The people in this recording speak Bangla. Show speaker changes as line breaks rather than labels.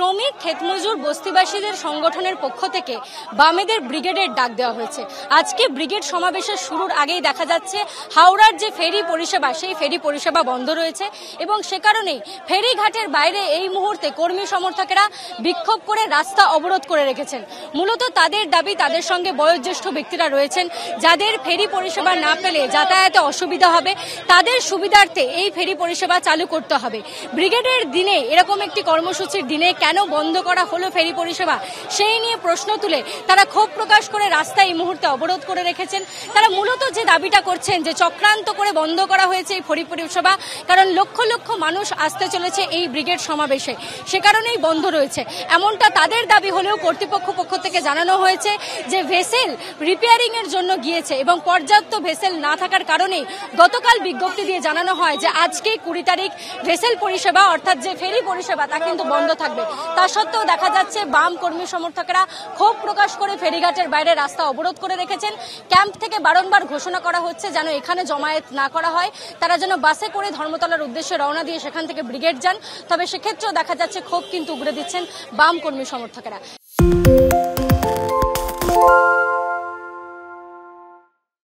শ্রমিক ক্ষেতমজুর বস্তিবাসীদের সংগঠনের পক্ষ থেকে বামেদের ব্রিগেডের ডাক দেওয়া হয়েছে। আজকে ব্রিগেড সমাবেশের শুরুর আগেই দেখা যাচ্ছে হাওড়ার যে ফেরি পরিষেবা সেই ফেরি পরিষেবা বন্ধ রয়েছে এবং সে কারণেই ফেরিঘাটের বাইরে এই মুহূর্তে কর্মী সমর্থকেরা বিক্ষোভ করে রাস্তা অবরোধ করে রেখেছেন। মূলত তাদের দাবি, তাদের সঙ্গে বয়োজ্যেষ্ঠ ব্যক্তিরা রয়েছেন যাদের ফেরি পরিষেবা না পেলে যাতায়াতে অসুবিধা হবে, তাদের সুবিধার্থে এই ফেরি পরিষেবা চালু করতে হবে। ব্রিগেডের দিনে এরকম একটি কর্মসূচির দিনে কেন বন্ধ করা হলো ফেরি পরিষেবা, সেই নিয়ে প্রশ্ন তুলে তারা ক্ষোভ প্রকাশ করে রাস্তা এই মুহূর্তে অবরোধ করে রেখেছেন। তারা মূলত যে দাবিটা করছেন যে চক্রান্ত করে বন্ধ করা হয়েছে এই ফেরি পরিষেবা, কারণ লক্ষ লক্ষ মানুষ আসতে চলেছে এই ব্রিগেড সমাবেশে, সে কারণেই বন্ধ রয়েছে এমনটা তাদের দাবি হলেও কর্তৃপক্ষ পক্ষ থেকে জানানো হয়েছে যে ভেসেল রিপেয়ারিং এর জন্য গিয়েছে এবং পর্যাপ্ত ভেসেল না থাকার কারণে গতকাল বিজ্ঞপ্তি দিয়ে জানানো হয় যে আজকে 20 তারিখ ভেসেল পরিষেবা অর্থাৎ যে ফেরি পরিষেবা তা কিন্তু বন্ধ থাকবে। তা সত্ত্বেও দেখা যাচ্ছে বাম কর্মী সমর্থকেরা ক্ষোভ প্রকাশ করে ফেরিঘাটের বাইরে রাস্তা অবরোধ করে রেখেছেন। ক্যাম্প থেকে বারংবার ঘোষণা করা হচ্ছে যেন এখানে জমায়েত না করা হয়, তারা যেন বাসে করে ধর্মতলার উদ্দেশ্যে রওনা দিয়ে সেখান থেকে ব্রিগেড যান। তবে সেক্ষেত্রেও দেখা যাচ্ছে ক্ষোভ কিন্তু উগরে দিচ্ছেন বাম কর্মী সমর্থকেরা।